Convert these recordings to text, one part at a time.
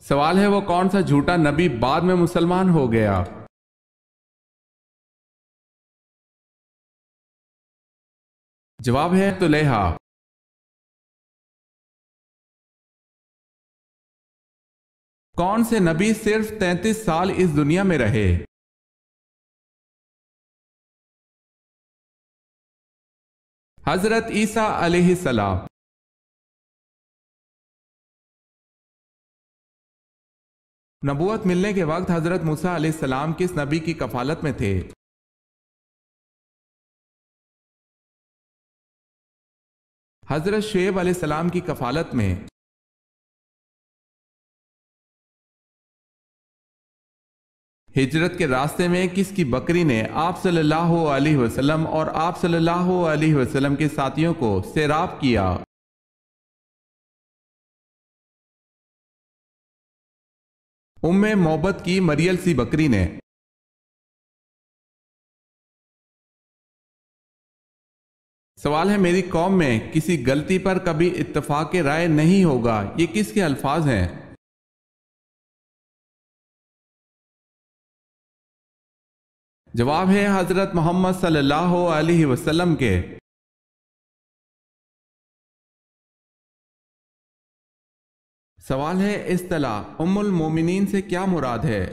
سوال ہے وہ کون سا جھوٹا نبی بعد میں مسلمان ہو گیا؟ جواب ہے طلیحہ۔ کون سے نبی صرف 33 سال اس دنیا میں رہے؟ حضرت عیسیٰ علیہ السلام۔ نبوت ملنے کے وقت حضرت موسیٰ علیہ السلام کس نبی کی کفالت میں تھے؟ حضرت شعیب علیہ السلام کی کفالت میں۔ ہجرت کے راستے میں کس کی بکری نے آپ صلی اللہ علیہ وسلم اور آپ صلی اللہ علیہ وسلم کے ساتھیوں کو سیراب کیا؟ ام محبت کی مریل سی بکری نے۔ سوال ہے میری قوم میں کسی غلطی پر کبھی اتفاق رائے نہیں ہوگا، یہ کس کے الفاظ ہیں؟ جواب ہے حضرت محمد صلی اللہ علیہ وسلم کے۔ سوال ہے اصطلاح ام المومنین سے کیا مراد ہے؟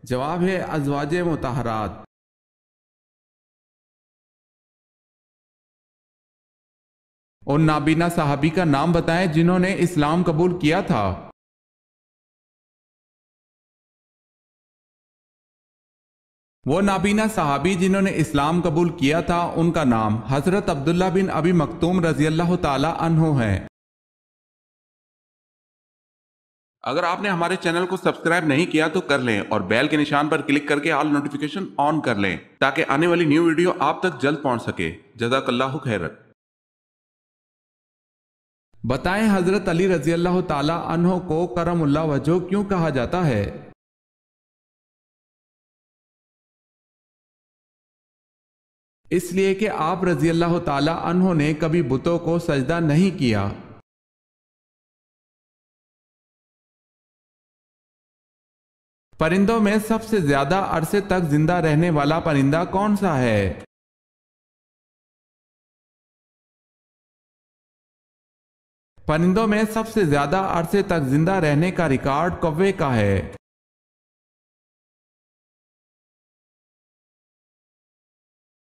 جواب ہے ازواج مطہرات۔ ان نابینا صحابی کا نام بتائیں جنہوں نے اسلام قبول کیا تھا۔ وہ نابینا صحابی جنہوں نے اسلام قبول کیا تھا ان کا نام حضرت عبداللہ بن ابی مکتوم رضی اللہ تعالی عنہ ہے۔ اگر آپ نے ہمارے چینل کو سبسکرائب نہیں کیا تو کر لیں اور بیل کے نشان پر کلک کر کے آل نوٹیفیکیشن آن کر لیں تاکہ آنے والی نیو ویڈیو آپ تک جلد پہنچ سکے۔ جزاک اللہ خیرت۔ بتائیں حضرت علی رضی اللہ تعالی عنہ کو کرم اللہ وجہہ کیوں کہا جاتا ہے؟ اس لیے کہ آپ رضی اللہ تعالی عنہ نے کبھی بتوں کو سجدہ نہیں کیا۔ پرندوں میں سب سے زیادہ عرصے تک زندہ رہنے والا پرندہ کون سا ہے؟ پرندوں میں سب سے زیادہ عرصے تک زندہ رہنے کا ریکارڈ کوے کا ہے۔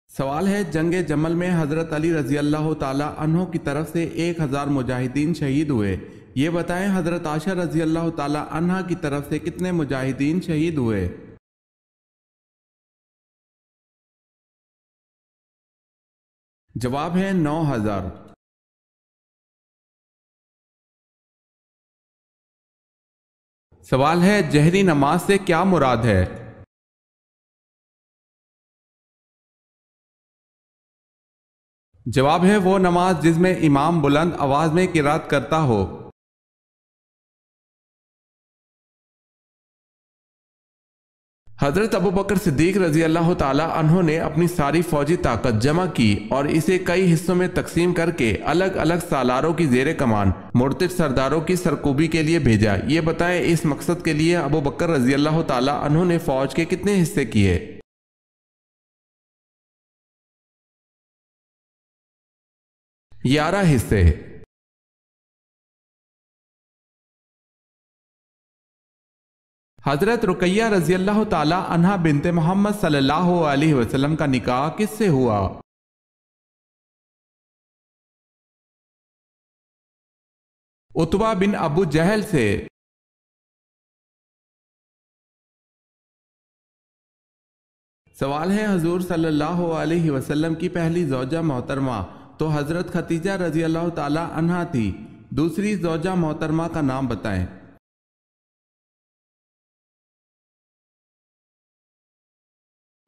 سوال ہے جنگ جمل میں حضرت علی رضی اللہ تعالی عنہ کی طرف سے 1000 مجاہدین شہید ہوئے، یہ بتائیں حضرت عائشہ رضی اللہ تعالی عنہ کی طرف سے کتنے مجاہدین شہید ہوئے؟ جواب ہے 9000۔ سوال ہے جہری نماز سے کیا مراد ہے؟ جواب ہے وہ نماز جس میں امام بلند آواز میں قرات کرتا ہو۔ حضرت ابوبکر صدیق رضی اللہ تعالی عنہ نے اپنی ساری فوجی طاقت جمع کی اور اسے کئی حصوں میں تقسیم کر کے الگ الگ سالاروں کی زیر کمان مرتد سرداروں کی سرکوبی کے لیے بھیجا، یہ بتائیں اس مقصد کے لیے ابوبکر رضی اللہ تعالی عنہ نے فوج کے کتنے حصے کیے؟ 11 حصے۔ حضرت رقیہ رضی اللہ تعالی عنہ بنت محمد صلی اللہ علیہ وسلم کا نکاح کس سے ہوا؟ عتبہ بن ابو جہل سے۔ سوال ہے حضور صلی اللہ علیہ وسلم کی پہلی زوجہ محترمہ تو حضرت خدیجہ رضی اللہ تعالی عنہ تھی، دوسری زوجہ محترمہ کا نام بتائیں۔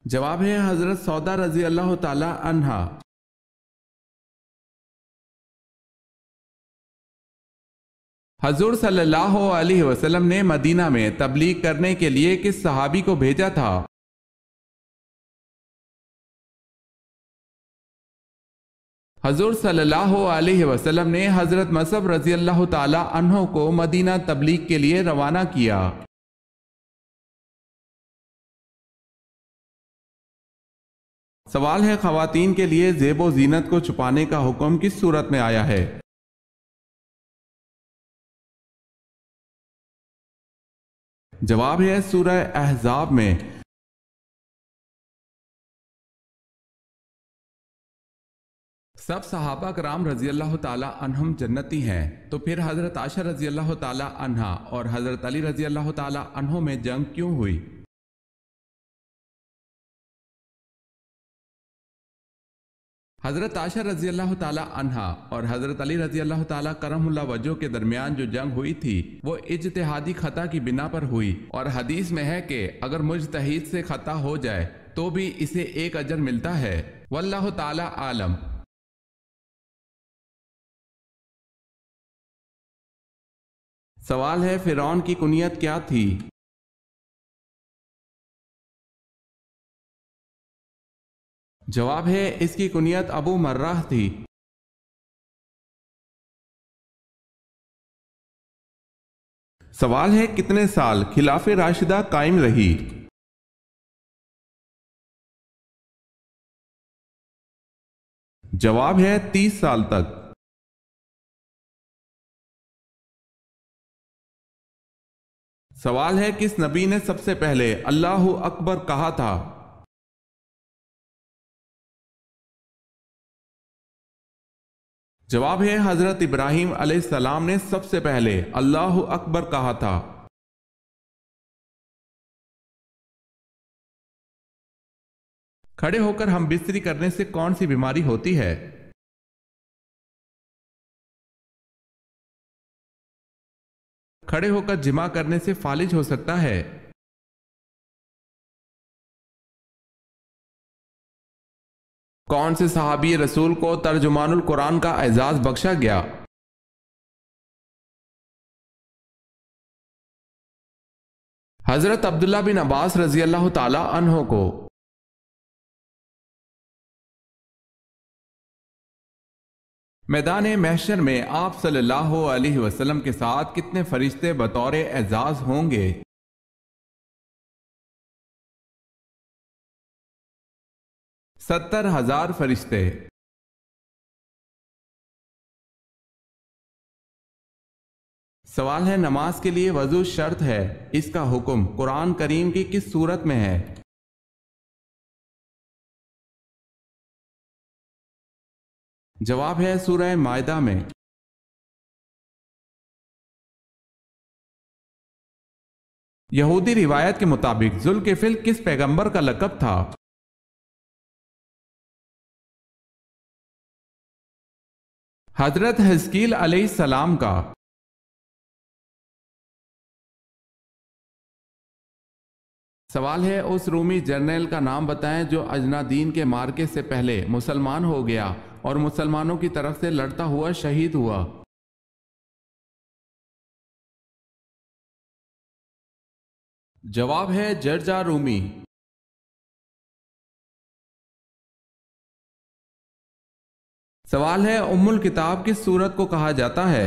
جواب ہے حضرت سودا رضی اللہ تعالی عنہا۔ حضور صلی اللہ علیہ وسلم نے مدینہ میں تبلیغ کرنے کے لیے کس صحابی کو بھیجا تھا؟ حضور صلی اللہ علیہ وسلم نے حضرت مصعب رضی اللہ تعالی عنہ کو مدینہ تبلیغ کے لیے روانہ کیا۔ سوال ہے، خواتین کے لیے زیب و زینت کو چھپانے کا حکم کس صورت میں آیا ہے؟ جواب ہے سورہ احزاب میں۔ سب صحابہ کرام رضی اللہ تعالی عنہم جنتی ہیں، تو پھر حضرت عائشہ رضی اللہ تعالی عنہا اور حضرت علی رضی اللہ تعالی عنہ میں جنگ کیوں ہوئی؟ حضرت عائشہ رضی اللہ تعالی عنہا اور حضرت علی رضی اللہ تعالی کرم اللہ وجہ کے درمیان جو جنگ ہوئی تھی وہ اجتہادی خطا کی بنا پر ہوئی، اور حدیث میں ہے کہ اگر مجتہد سے خطا ہو جائے تو بھی اسے ایک اجر ملتا ہے، واللہ تعالی عالم۔ سوال ہے، فرعون کی کنیت کیا تھی؟ جواب ہے اس کی کنیت ابو مرہ تھی۔ سوال ہے، کتنے سال خلافت راشدہ قائم رہی؟ جواب ہے 30 سال تک۔ سوال ہے، کس نبی نے سب سے پہلے اللہ اکبر کہا تھا؟ جواب ہے حضرت ابراہیم علیہ السلام نے سب سے پہلے اللہ اکبر کہا تھا۔ کھڑے ہو کر ہم بستری کرنے سے کون سی بیماری ہوتی ہے؟ کھڑے ہو کر جمع کرنے سے فالج ہو سکتا ہے۔ کون سے صحابی رسول کو ترجمان القرآن کا اعزاز بخشا گیا؟ حضرت عبداللہ بن عباس رضی اللہ تعالی عنہ کو۔ میدان محشر میں آپ صلی اللہ علیہ وسلم کے ساتھ کتنے فرشتے بطور اعزاز ہوں گے؟ 70,000 فرشتے۔ سوال ہے، نماز کے لیے وضو شرط ہے، اس کا حکم قرآن کریم کی کس سورت میں ہے؟ جواب ہے سورہ مائدہ میں۔ یہودی روایت کے مطابق ذوالکفل کس پیغمبر کا لقب تھا؟ حضرت حزقیل علیہ السلام کا۔ سوال ہے، اس رومی جرنیل کا نام بتائیں جو اجنادین کے مارکے سے پہلے مسلمان ہو گیا اور مسلمانوں کی طرف سے لڑتا ہوا شہید ہوا۔ جواب ہے جرجا رومی۔ سوال ہے، ام الکتاب کس سورت کو کہا جاتا ہے؟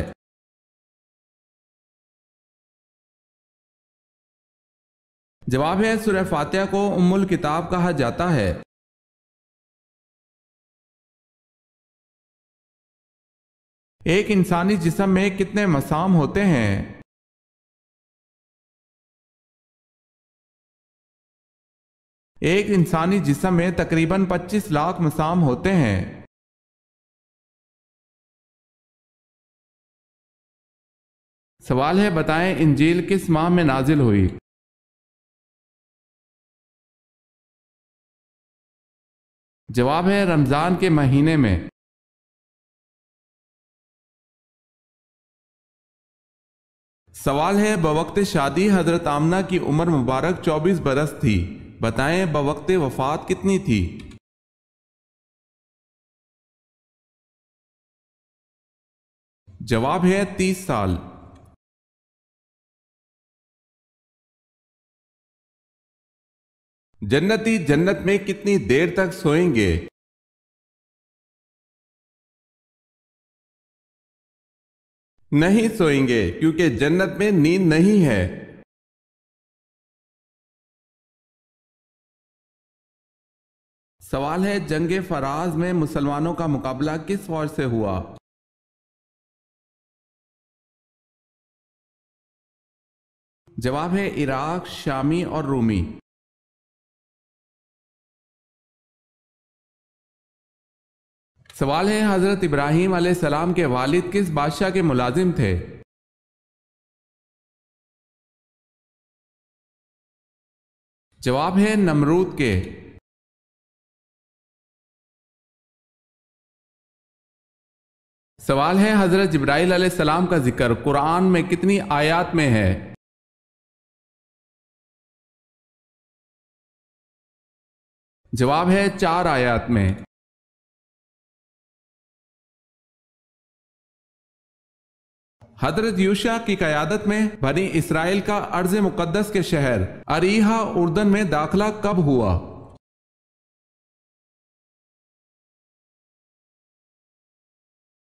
جواب ہے سورہ فاتحہ کو ام الکتاب کہا جاتا ہے۔ ایک انسانی جسم میں کتنے مسام ہوتے ہیں؟ ایک انسانی جسم میں تقریباً 25 لاکھ مسام ہوتے ہیں۔ سوال ہے، بتائیں انجیل کس ماہ میں نازل ہوئی؟ جواب ہے رمضان کے مہینے میں۔ سوال ہے، بوقت شادی حضرت آمنہ کی عمر مبارک 24 برس تھی، بتائیں بوقت وفات کتنی تھی؟ جواب ہے 30 سال۔ جنتی جنت میں کتنی دیر تک سوئیں گے؟ نہیں سوئیں گے کیونکہ جنت میں نیند نہیں ہے۔ سوال ہے جنگ فراز میں مسلمانوں کا مقابلہ کس فوج سے ہوا؟ جواب ہے عراق، شامی اور رومی۔ سوال ہے حضرت ابراہیم علیہ السلام کے والد کس بادشاہ کے ملازم تھے؟ جواب ہے نمرود کے۔ سوال ہے حضرت جبرائیل علیہ السلام کا ذکر قرآن میں کتنی آیات میں ہے؟ جواب ہے 4 آیات میں۔ حضرت یوشع کی قیادت میں بنی اسرائیل کا ارض مقدس کے شہر اریحا اردن میں داخلہ کب ہوا؟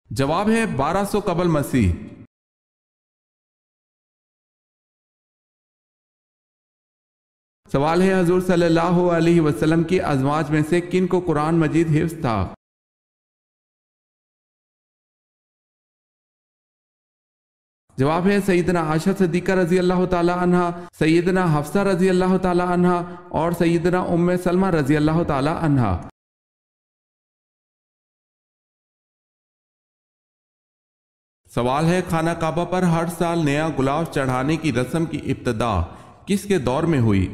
جواب ہے 1200 قبل مسیح۔ سوال ہے حضور صلی اللہ علیہ وسلم کی ازواج میں سے کن کو قرآن مجید حفظ تھا؟ جواب ہے سیدنا عائشہ صدیقہ رضی اللہ تعالی عنہ، سیدنا حفصہ رضی اللہ تعالی عنہ اور سیدنا ام سلمہ رضی اللہ تعالی عنہ۔ سوال ہے خانہ کعبہ پر ہر سال نیا گلاب چڑھانے کی رسم کی ابتدا کس کے دور میں ہوئی؟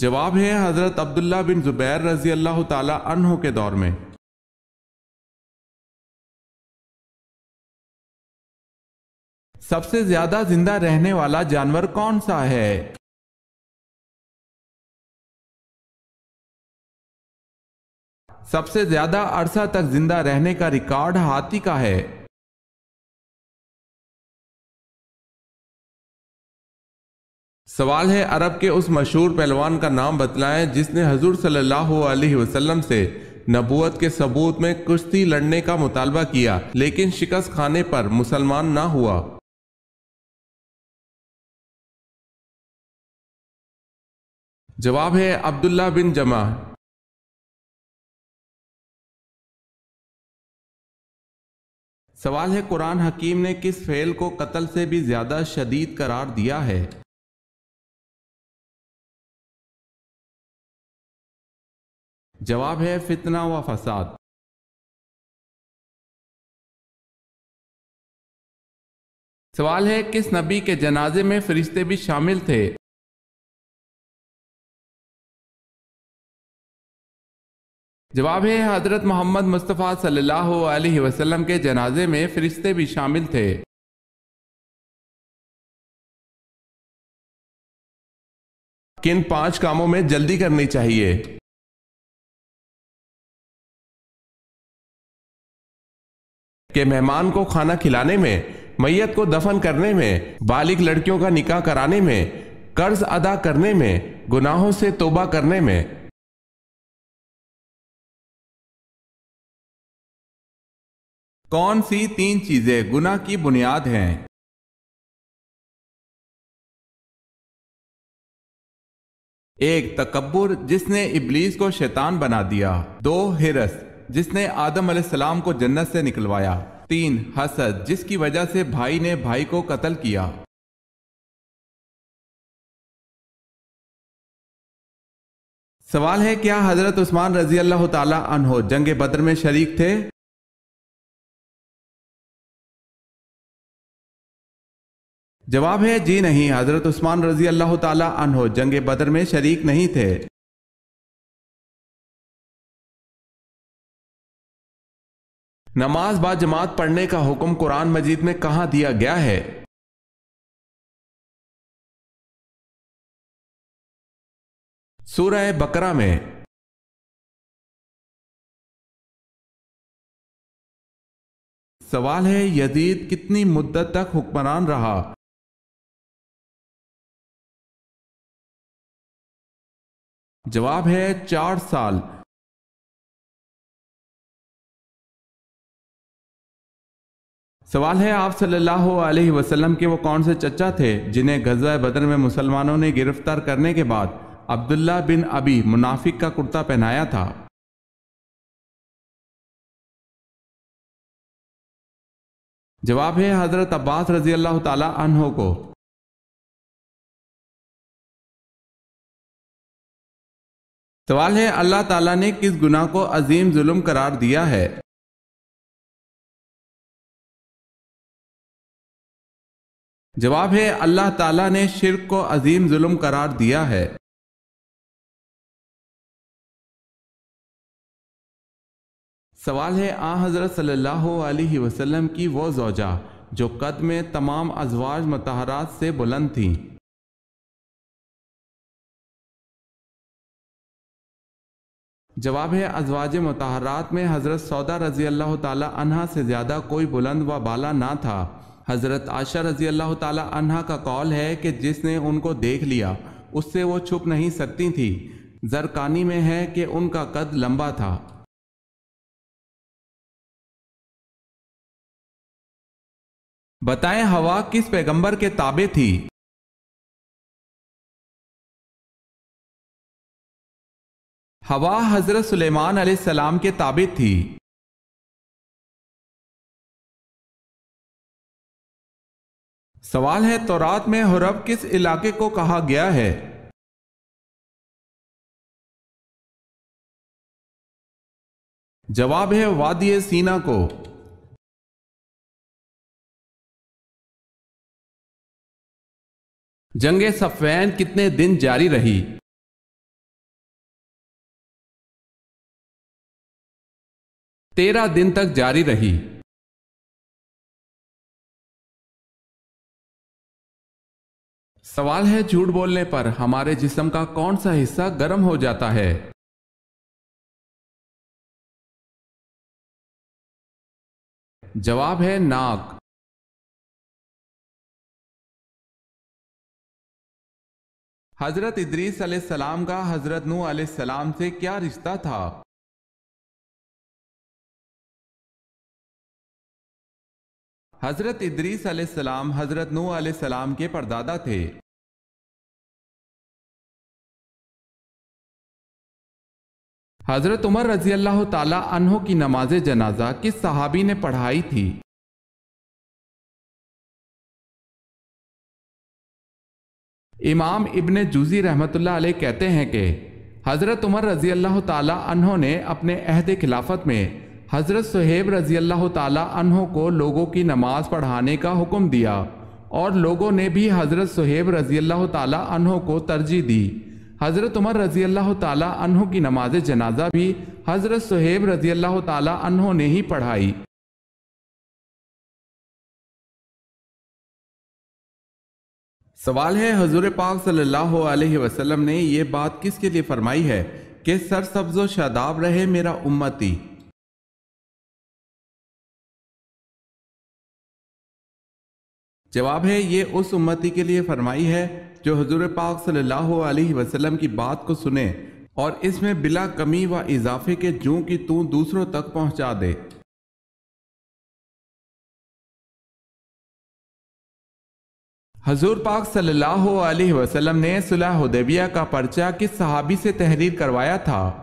جواب ہے حضرت عبداللہ بن زبیر رضی اللہ تعالی عنہ کے دور میں۔ سب سے زیادہ زندہ رہنے والا جانور کون سا ہے؟ سب سے زیادہ عرصہ تک زندہ رہنے کا ریکارڈ ہاتھی کا ہے۔ سوال ہے عرب کے اس مشہور پہلوان کا نام بتلائیں جس نے حضور صلی اللہ علیہ وسلم سے نبوت کے ثبوت میں کشتی لڑنے کا مطالبہ کیا لیکن شکست کھانے پر مسلمان نہ ہوا۔ جواب ہے عبداللہ بن جمع۔ سوال ہے قرآن حکیم نے کس فعل کو قتل سے بھی زیادہ شدید قرار دیا ہے؟ جواب ہے فتنہ و فساد۔ سوال ہے کس نبی کے جنازے میں فرشتے بھی شامل تھے؟ جواب ہے حضرت محمد مصطفیٰ صلی اللہ علیہ وسلم کے جنازے میں فرشتے بھی شامل تھے۔ کن 5 کاموں میں جلدی کرنی چاہیے؟ کہ مہمان کو کھانا کھلانے میں، میت کو دفن کرنے میں، بالغ لڑکیوں کا نکاح کرانے میں، قرض ادا کرنے میں، گناہوں سے توبہ کرنے میں۔ کون سی 3 چیزیں گناہ کی بنیاد ہیں؟ 1 تکبر جس نے ابلیس کو شیطان بنا دیا۔ 2 ہرس جس نے آدم علیہ السلام کو جنت سے نکلوایا۔ 3 حسد جس کی وجہ سے بھائی نے بھائی کو قتل کیا۔ سوال ہے کیا حضرت عثمان رضی اللہ تعالی عنہ جنگ بدر میں شریک تھے؟ جواب ہے جی نہیں، حضرت عثمان رضی اللہ تعالی عنہ جنگ بدر میں شریک نہیں تھے۔ نماز با جماعت پڑھنے کا حکم قرآن مجید میں کہاں دیا گیا ہے؟ سورہ بقرہ میں۔ سوال ہے یزید کتنی مدت تک حکمران رہا؟ جواب ہے 4 سال۔ سوال ہے آپ صلی اللہ علیہ وسلم کے وہ کون سے چچا تھے جنہیں غزوہ بدر میں مسلمانوں نے گرفتار کرنے کے بعد عبداللہ بن ابی منافق کا کرتا پہنایا تھا؟ جواب ہے حضرت عباس رضی اللہ تعالی عنہ کو۔ سوال ہے اللہ تعالیٰ نے کس گناہ کو عظیم ظلم قرار دیا ہے؟ جواب ہے اللہ تعالیٰ نے شرک کو عظیم ظلم قرار دیا ہے۔ سوال ہے آن حضرت صلی اللہ علیہ وسلم کی وہ زوجہ جو قد میں تمام ازواج مطہرات سے بلند تھیں۔ جواب ہے ازواج مطہرات میں حضرت سودا رضی اللہ تعالی عنہ سے زیادہ کوئی بلند و بالا نہ تھا۔ حضرت عائشہ رضی اللہ تعالی عنہ کا قول ہے کہ جس نے ان کو دیکھ لیا اس سے وہ چھپ نہیں سکتی تھی۔ زرقانی میں ہے کہ ان کا قد لمبا تھا۔ بتائیں ہوا کس پیغمبر کے تابع تھی؟ ہوا حضرت سلیمان علیہ السلام کے تابع تھی۔ سوال ہے تورات میں حرب کس علاقے کو کہا گیا ہے؟ جواب ہے وادی سینا کو۔ جنگ صفین کتنے دن جاری رہی؟ 13 دن تک جاری رہی۔ سوال ہے جھوٹ بولنے پر ہمارے جسم کا کون سا حصہ گرم ہو جاتا ہے؟ جواب ہے ناک۔ حضرت ادریس علیہ السلام کا حضرت نوح علیہ السلام سے کیا رشتہ تھا؟ حضرت ادریس علیہ السلام حضرت نوح علیہ السلام کے پردادا تھے۔ حضرت عمر رضی اللہ تعالی عنہ کی نماز جنازہ کس صحابی نے پڑھائی تھی؟ امام ابن جوزی رحمۃ اللہ علیہ کہتے ہیں کہ حضرت عمر رضی اللہ تعالی عنہ نے اپنے عہد خلافت میں حضرت صہیب رضی اللہ تعالی عنہ کو لوگوں کی نماز پڑھانے کا حکم دیا اور لوگوں نے بھی حضرت صہیب رضی اللہ تعالی عنہ کو ترجیح دی۔ حضرت عمر رضی اللہ تعالی عنہ کی نماز جنازہ بھی حضرت صہیب رضی اللہ تعالی عنہ نے ہی پڑھائی۔ سوال ہے حضور پاک صلی اللہ علیہ وسلم نے یہ بات کس کے لیے فرمائی ہے کہ سرسبز و شاداب رہے میرا امتی؟ جواب ہے یہ اس امتی کے لیے فرمائی ہے جو حضور پاک صلی اللہ علیہ وسلم کی بات کو سنے اور اس میں بلا کمی و اضافے کے جوں کی توں دوسروں تک پہنچا دے۔ حضور پاک صلی اللہ علیہ وسلم نے صلح حدیبیہ کا پرچہ کس صحابی سے تحریر کروایا تھا؟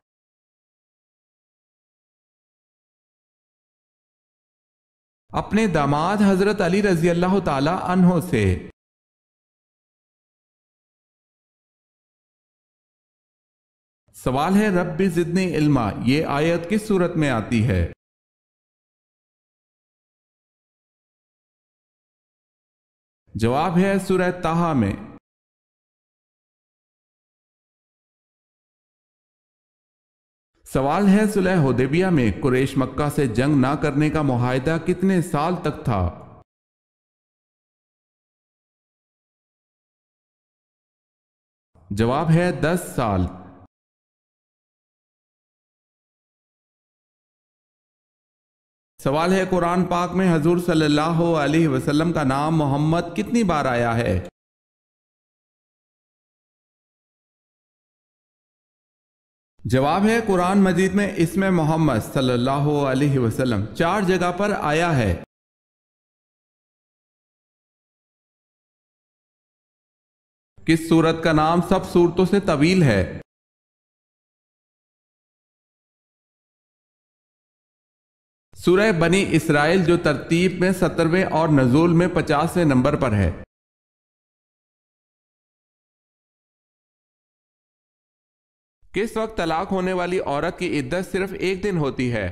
اپنے داماد حضرت علی رضی اللہ تعالی عنہ سے۔ سوال ہے رب زدنی علما یہ آیت کس صورت میں آتی ہے؟ جواب ہے سورہ طٰہٰ میں۔ سوال ہے صلح حدیبیہ میں قریش مکہ سے جنگ نہ کرنے کا معاہدہ کتنے سال تک تھا؟ جواب ہے 10 سال۔ سوال ہے قرآن پاک میں حضور صلی اللہ علیہ وسلم کا نام محمد کتنی بار آیا ہے؟ جواب ہے قرآن مجید میں اسم محمد صلی اللہ علیہ وسلم 4 جگہ پر آیا ہے۔ کس سورت کا نام سب سورتوں سے طویل ہے؟ سورہ بنی اسرائیل جو ترتیب میں 70ویں اور نزول میں 50ویں نمبر پر ہے۔ کس وقت طلاق ہونے والی عورت کی عدت صرف 1 دن ہوتی ہے؟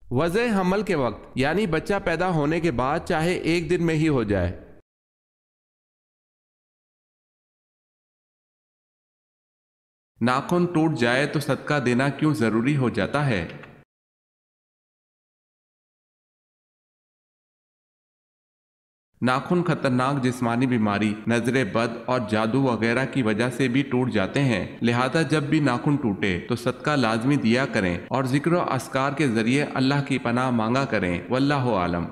وضع حمل کے وقت، یعنی بچہ پیدا ہونے کے بعد، چاہے 1 دن میں ہی ہو جائے۔ ناخن ٹوٹ جائے تو صدقہ دینا کیوں ضروری ہو جاتا ہے؟ ناخن خطرناک جسمانی بیماری، نظر بد اور جادو وغیرہ کی وجہ سے بھی ٹوٹ جاتے ہیں، لہذا جب بھی ناخن ٹوٹے تو صدقہ لازمی دیا کریں اور ذکر و اذکار کے ذریعے اللہ کی پناہ مانگا کریں، واللہ عالم۔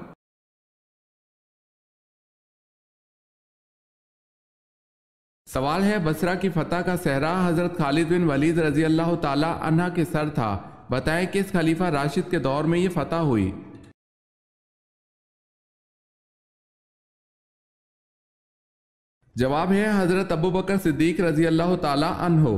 سوال ہے، بصرہ کی فتح کا صحرا حضرت خالد بن ولید رضی اللہ تعالی عنہ کے سر تھا، بتائیں کس خلیفہ راشد کے دور میں یہ فتح ہوئی؟ جواب ہے حضرت ابوبکر صدیق رضی اللہ تعالی عنہ۔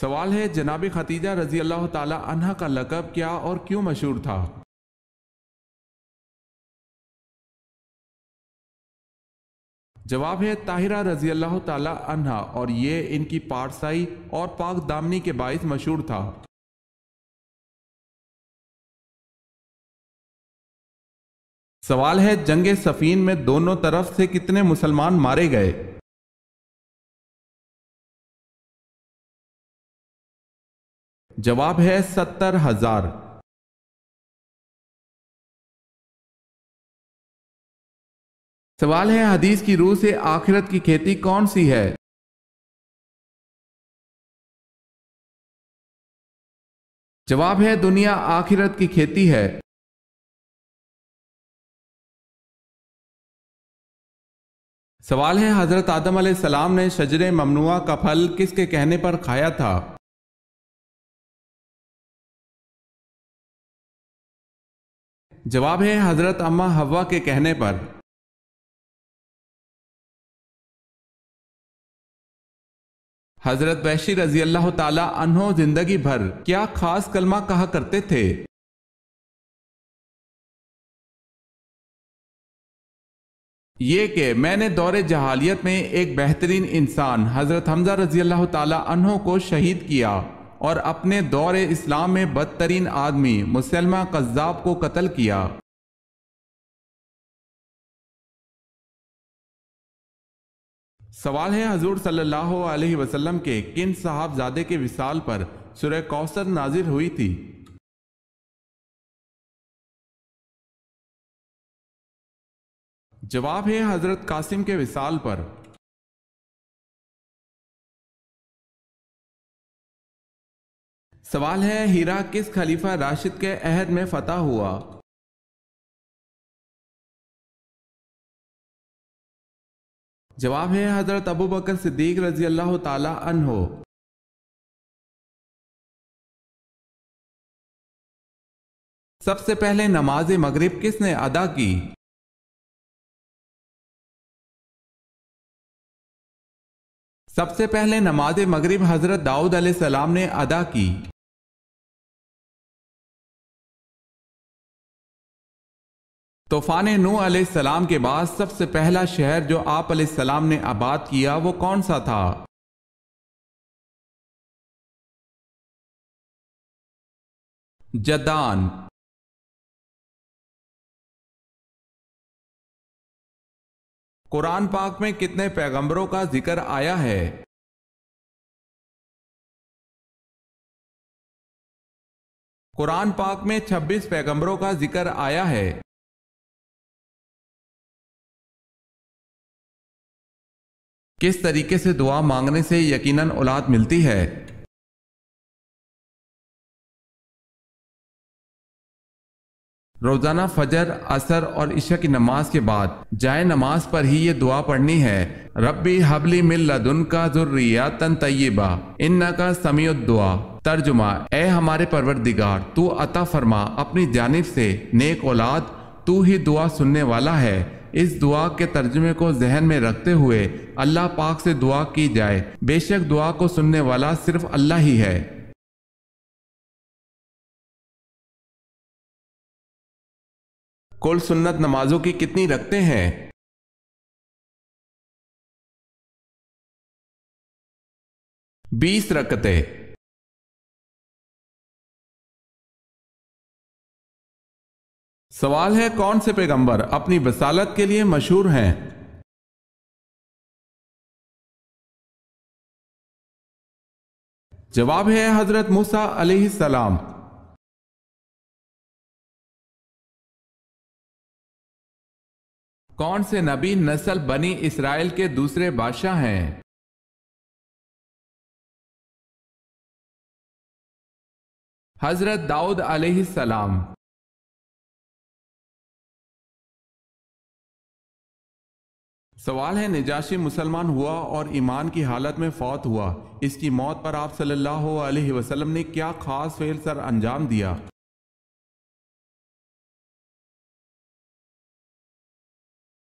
سوال ہے، جناب ختیجہ رضی اللہ تعالی عنہ کا لقب کیا اور کیوں مشہور تھا؟ جواب ہے طاہرہ رضی اللہ تعالی عنہ، اور یہ ان کی پارسائی اور پاک دامنی کے باعث مشہور تھا۔ سوال ہے، جنگ صفین میں دونوں طرف سے کتنے مسلمان مارے گئے؟ جواب ہے 70,000۔ سوال ہے، حدیث کی روح سے آخرت کی کھیتی کون سی ہے؟ جواب ہے دنیا آخرت کی کھیتی ہے۔ سوال ہے، حضرت آدم علیہ السلام نے شجر ممنوعہ کا پھل کس کے کہنے پر کھایا تھا؟ جواب ہے حضرت اماں حوا کے کہنے پر۔ حضرت وحشی رضی اللہ تعالی عنہ زندگی بھر کیا خاص کلمہ کہا کرتے تھے؟ یہ کہ میں نے دور جہالیت میں ایک بہترین انسان حضرت حمزہ رضی اللہ تعالی عنہ کو شہید کیا اور اپنے دور اسلام میں بدترین آدمی مسلمہ قذاب کو قتل کیا۔ سوال ہے، حضور صلی اللہ علیہ وسلم کے کن صحابزادے کے وصال پر سورہ کوثر نازل ہوئی تھی؟ جواب ہے حضرت قاسم کے وصال پر۔ سوال ہے، ہیرا کس خلیفہ راشد کے عہد میں فتح ہوا؟ جواب ہے حضرت ابوبکر صدیق رضی اللہ تعالی عنہ۔ سب سے پہلے نماز مغرب کس نے ادا کی؟ سب سے پہلے نماز مغرب حضرت داؤد علیہ السلام نے ادا کی۔ طوفان نوح علیہ السلام کے بعد سب سے پہلا شہر جو آپ علیہ السلام نے آباد کیا وہ کون سا تھا؟ جدان۔ قرآن پاک میں کتنے پیغمبروں کا ذکر آیا ہے؟ قرآن پاک میں 26 پیغمبروں کا ذکر آیا ہے۔ کس طریقے سے دعا مانگنے سے یقیناً اولاد ملتی ہے؟ روزانہ فجر، عصر اور عشاء کی نماز کے بعد جائے نماز پر ہی یہ دعا پڑھنی ہے، ربی حبلی من لدنک ذریۃ طیبہ انک سمیع الدعا۔ ترجمہ: اے ہمارے پروردگار، تو عطا فرما اپنی جانب سے نیک اولاد، تو ہی دعا سننے والا ہے۔ اس دعا کے ترجمے کو ذہن میں رکھتے ہوئے اللہ پاک سے دعا کی جائے، بے شک دعا کو سننے والا صرف اللہ ہی ہے۔ کل سنت نمازوں کی کتنی رکھتے ہیں؟ 20 رکعتیں۔ سوال ہے، کون سے پیغمبر اپنی بصالت کے لیے مشہور ہیں؟ جواب ہے حضرت موسیٰ علیہ السلام۔ کون سے نبی نسل بنی اسرائیل کے دوسرے بادشاہ ہیں؟ حضرت داؤد علیہ السلام۔ سوال ہے، نجاشی مسلمان ہوا اور ایمان کی حالت میں فوت ہوا، اس کی موت پر آپ صلی اللہ علیہ وسلم نے کیا خاص فعل سر انجام دیا؟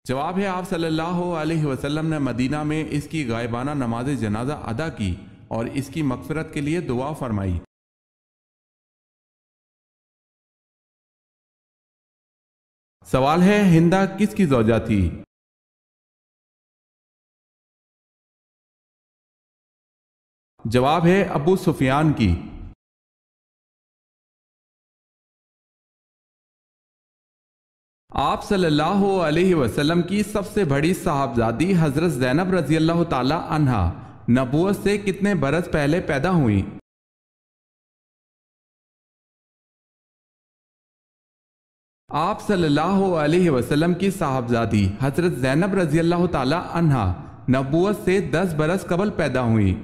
جواب ہے، آپ صلی اللہ علیہ وسلم نے مدینہ میں اس کی غائبانہ نماز جنازہ ادا کی اور اس کی مغفرت کے لیے دعا فرمائی۔ سوال ہے، ہندہ کس کی زوجہ تھی؟ جواب ہے، ابو سفیان کی۔ آپ صلی اللہ علیہ وسلم کی سب سے بڑی صاحبزادی حضرت زینب رضی اللہ تعالی عنہا نبوت سے کتنے برس پہلے پیدا ہوئی؟ آپ صلی اللہ علیہ وسلم کی صاحبزادی حضرت زینب رضی اللہ تعالی عنہا نبوت سے 10 برس قبل پیدا ہوئی۔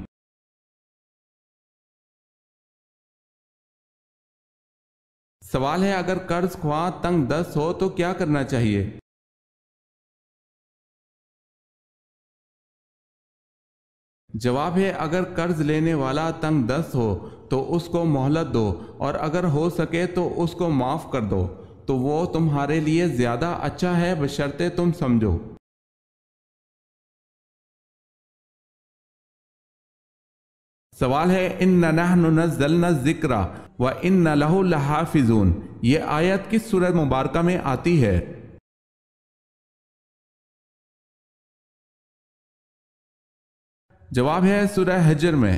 سوال ہے، اگر قرض خواہ تنگ دست ہو تو کیا کرنا چاہیے؟ جواب ہے، اگر قرض لینے والا تنگ دست ہو تو اس کو مہلت دو، اور اگر ہو سکے تو اس کو معاف کر دو، تو وہ تمہارے لیے زیادہ اچھا ہے، بشرطے تم سمجھو۔ سوال ہے، اِنَّا نَحْنُ نَزَّلْنَا الذِّكْرَ وَإِنَّا لَهُ لَحَافِظُونَ، یہ آیت کس سورۃ مبارکہ میں آتی ہے؟ جواب ہے، سورہ حجر میں۔